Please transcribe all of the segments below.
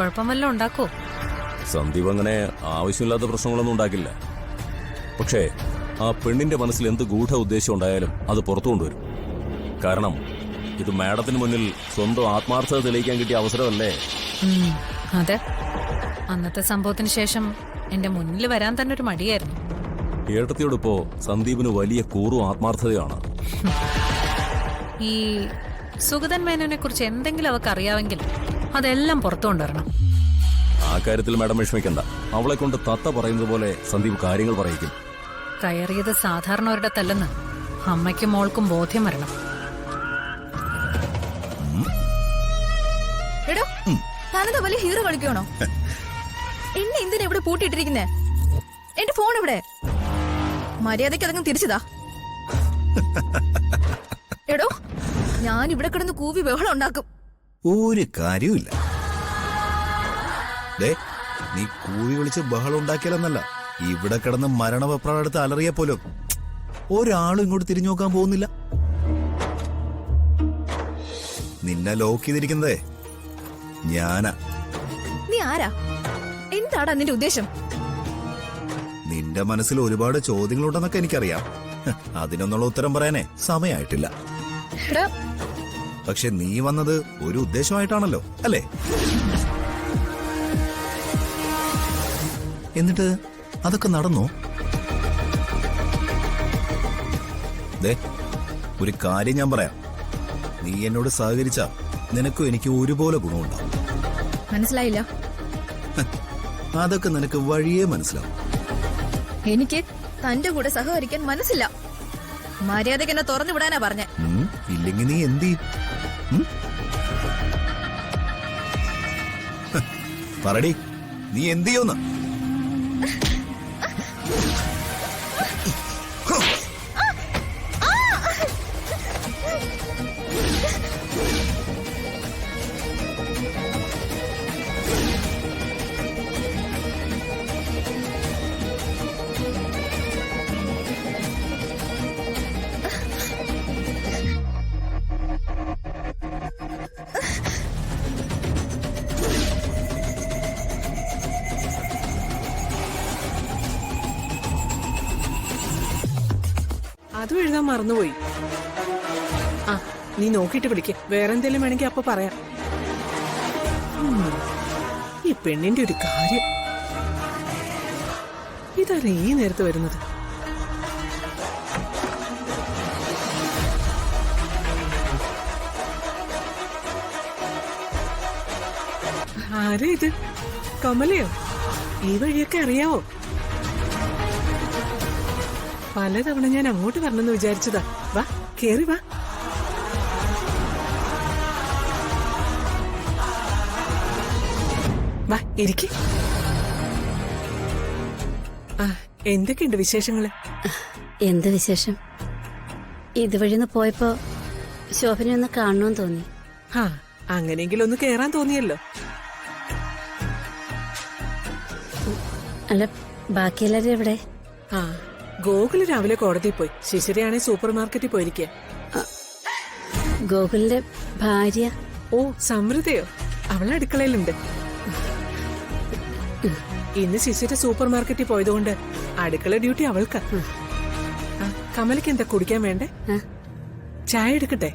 കുഴപ്പം വല്ലതും ഉണ്ടാക്കോ? സന്ദീപ് അങ്ങനെ ആവശ്യമില്ലാത്ത പ്രശ്നങ്ങളൊന്നും ഉണ്ടാക്കില്ല. പക്ഷേ ആ പെണ്ണിന്റെ മനസ്സിൽ എന്ത് ഗൂഢ ഉദ്ദേശം ഉണ്ടായാലും അത് പുറത്തു കൊണ്ടുവരും. കാരണം ഇത് മാഡത്തിന് മുന്നിൽ സ്വന്തം ആത്മാർത്ഥത തെളിയിക്കാൻ കിട്ടിയ അവസരമല്ലേ? അതെ, അന്നത്തെ സംഭവത്തിന് ശേഷം എന്റെ മുന്നിൽ വരാൻ തന്നെ ഒരു മടിയായിരുന്നു. ഏട്ടത്തിയോടിപ്പോ സന്ദീപിന് വലിയ കൂറും ആത്മാർത്ഥതയാണ്. ഈ സുഗതൻ മേനോനെ കുറിച്ച് എന്തെങ്കിലും അവർക്ക് അറിയാമെങ്കിൽ അതെല്ലാം പുറത്തു കൊണ്ടുവരണം. ആ കാര്യത്തിൽ മാഡം വിഷമിക്കണ്ട. അവളെ കൊണ്ട് തത്ത പറയുന്നത് പോലെ സന്ദീപ് കാര്യങ്ങൾ പറയിക്കും. കയറിയത് സാധാരണ ഒരിടത്തല്ലെന്ന് അമ്മയ്ക്കും മോൾക്കും ബോധ്യം വരണം. എടോ, താനെന്താ വലിയ ഹീറോ കളിക്കണോ? എന്നെ എന്തിനാ ഇവിടെ പൂട്ടിയിട്ടിരിക്കുന്നേ? എന്റെ ഫോൺ ഇവിടെ. മര്യാദയ്ക്ക് അതങ്ങ് തിരിച്ചതാ. എടോ, ഞാൻ ഇവിടെ കിടന്ന് കൂവി ബഹളം ഉണ്ടാക്കും. ഒരു കാര്യമില്ല. നീ കൂവി വിളിച്ച് ബഹളം ഉണ്ടാക്കിയാലെന്നല്ല, ഇവിടെ കിടന്ന് മരണവെപ്രാളെടുത്ത് അലറിയ പോലും ഒരാളും ഇങ്ങോട്ട് തിരിഞ്ഞു നോക്കാൻ പോകുന്നില്ല. നിന്നെ ലോക്ക് ചെയ്തിരിക്കുന്നതേ ഞാനാ. നീ ആരാ? എന്താടാ നിന്റെ ഉദ്ദേശം? നിന്റെ മനസ്സിൽ ഒരുപാട് ചോദ്യങ്ങളുണ്ടെന്നൊക്കെ എനിക്കറിയാം. അതിനൊന്നുള്ള ഉത്തരം പറയാനേ സമയമായിട്ടില്ല. പക്ഷെ നീ വന്നത് ഒരു ഉദ്ദേശമായിട്ടാണല്ലോ, അല്ലേ? എന്നിട്ട് അതൊക്കെ നടന്നോ? ഒരു കാര്യം ഞാൻ പറയാം. നീ എന്നോട് സഹകരിച്ച നിനക്കും എനിക്ക് ഒരുപോലെ ഗുണമുണ്ടാവും. മനസ്സിലായില്ല? അതൊക്കെ നിനക്ക് വഴിയേ മനസ്സിലാവും. എനിക്ക് തന്റെ കൂടെ സഹകരിക്കാൻ മനസ്സില്ല. മര്യാദയ്ക്ക് എന്നെ തുറന്നു വിടാനാ പറഞ്ഞേ. ഇല്ലെങ്കിൽ നീ എന്ത് ചെയ്യും? പറടി, നീ എന്ത് ചെയ്യുന്ന? അതും എഴുതാൻ മറന്നുപോയി. ആ, നീ നോക്കിട്ട് വിളിക്ക്. വേറെന്തെങ്കിലും വേണമെങ്കിൽ അപ്പൊ പറയാം. ഈ പെണ്ണിന്റെ ഒരു കാര്യം, ഇതാരാ ഈ നേരത്ത് വരുന്നത്? ആരാ ഇത്? കമലയോ? ഈ വഴിയൊക്കെ അറിയാവോ? പലതവണ ഞാൻ അങ്ങോട്ട് വരണമെന്ന് വിചാരിച്ചതാ. വാ, കേറി വാ. വാ, ഇരിക്ക്. ആ, എന്തൊക്കെയുണ്ട് വിശേഷങ്ങള്? എന്ത് വിശേഷം? ഇതുവഴിന്ന് പോയപ്പോ ശോഭനെ ഒന്ന് കാണണമെന്ന് തോന്നി. ആ, അങ്ങനെയെങ്കിലും ഒന്ന് കേറാൻ തോന്നിയല്ലോ. അല്ല, ബാക്കിയെല്ലാരും എവിടെ? ആ, ഗോകുല് രാവിലെ കോടതിയിൽ പോയി. ശിശിരയാണെ സൂപ്പർ മാർക്കറ്റിൽ പോയിരിക്കുക. ഗോകുലിന്റെ ഭാര്യ? ഓ, സമൃദ്ധയോ? അവളെ അടുക്കളയിലുണ്ട്. ഇന്ന് ശിശിര സൂപ്പർ മാർക്കറ്റിൽ പോയതുകൊണ്ട് അടുക്കള ഡ്യൂട്ടി അവൾക്കാ. കമലക്ക് എന്താ കുടിക്കാൻ വേണ്ടേ? ചായ എടുക്കട്ടെ?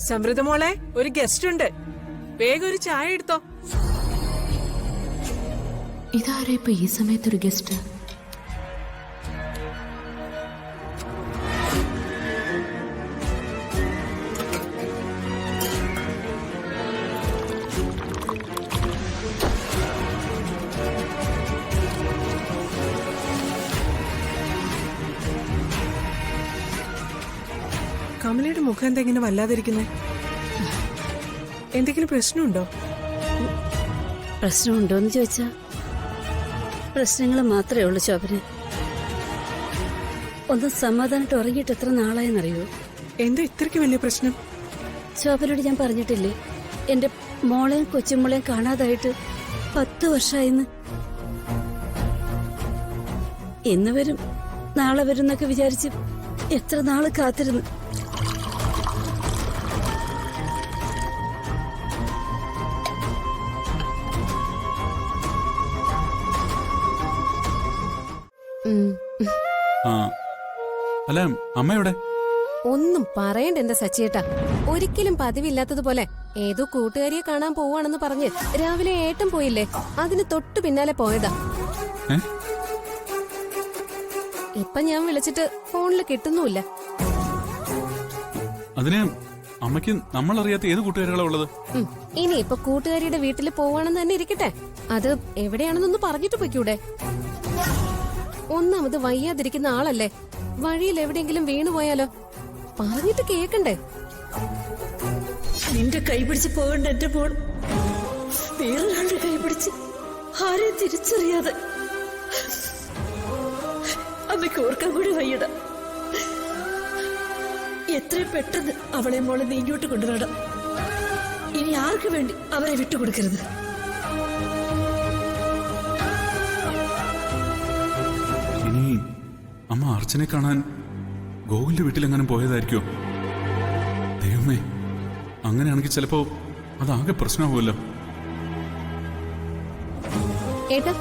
സമൃദ്ധ മോളെ, ഒരു ഗസ്റ്റ് ഉണ്ട്, വേഗം ഒരു ചായ എടുത്തോ. ഇതാരാ ഇപ്പൊ ഈ സമയത്തൊരു ഗസ്റ്റ്? കമലയുടെ മുഖം എന്താ ഇങ്ങനെ വല്ലാതിരിക്കുന്നേ? എന്തെങ്കിലും പ്രശ്നമുണ്ടോ? പ്രശ്നമുണ്ടോന്ന് ചോദിച്ചാ പ്രശ്നങ്ങൾ മാത്രമേ ഉള്ളൂ ശോഭന. ഒന്ന് സമാധാനമായിട്ട് ഉറങ്ങിയിട്ട് എത്ര നാളായെന്നറിയോ? എന്താ ഇത്രയ്ക്ക് വലിയ പ്രശ്നം? ശോഭനോട് ഞാൻ പറഞ്ഞിട്ടില്ലേ, എന്റെ മോളെയും കൊച്ചുമോളെയും കാണാതായിട്ട് 10 വർഷമായിന്ന്. ഇന്ന് വരും നാളെ വരും എന്നൊക്കെ വിചാരിച്ച് എത്ര നാള് കാത്തിരുന്നു. ആ അല്ല അമ്മ എവിടെ? ഒന്നും പറയണ്ട എന്റെ സച്ചിയേട്ടാ. ഒരിക്കലും പതിവില്ലാത്തതുപോലെ ഏതോ കൂട്ടുകാരിയെ കാണാൻ പോവാണെന്ന് പറഞ്ഞ് രാവിലെ ഏട്ടൻ പോയില്ലേ, അതിന് തൊട്ടു പിന്നാലെ പോയതാ. ഏ? ഇപ്പൊ ഞാൻ വിളിച്ചിട്ട് ഫോണിൽ കിട്ടുന്നുമില്ല. അതിന് അമ്മയ്ക്ക് നമ്മൾ അറിയാത്ത ഏത് കൂട്ടുകാരികളാ ഉള്ളത്? ഇനി ഇപ്പൊ കൂട്ടുകാരിയുടെ വീട്ടിൽ പോവാണെന്ന് തന്നെ ഇരിക്കട്ടെ, അത് എവിടെയാണെന്നൊന്ന് പറഞ്ഞിട്ട് പൊയ്ക്കൂടെ? ഒന്നാമത് വയ്യാതിരിക്കുന്ന ആളല്ലേ, വഴിയിൽ എവിടെയെങ്കിലും വീണുപോയാലോ? പറഞ്ഞിട്ട് കേക്കണ്ടേ? നിന്റെ കൈ പിടിച്ച് പോകണ്ട എന്റെ മോൾ. വേറൊരാളുടെ കൈ പിടിച്ച് ആരെയും തിരിച്ചറിയാതെ അമ്മയ്ക്ക് ഓർക്കാൻ കൂടി വയ്യട. എത്രയും പെട്ടെന്ന് അവളെ മോളെ നീ ഇങ്ങോട്ട് കൊണ്ടുവരണം. ഇനി ആർക്ക് വേണ്ടി അവരെ വിട്ടുകൊടുക്കരുത്. ഇനി അമ്മ അർച്ചനെ കാണാൻ ഗോകുലിന്റെ വീട്ടിലെങ്ങാനും പോയതായിരിക്കോ? ദൈവമേ, അങ്ങനെയാണെങ്കിൽ ചിലപ്പോ അതാകെ പ്രശ്നമാവുമല്ലോ. ഏട്ടാ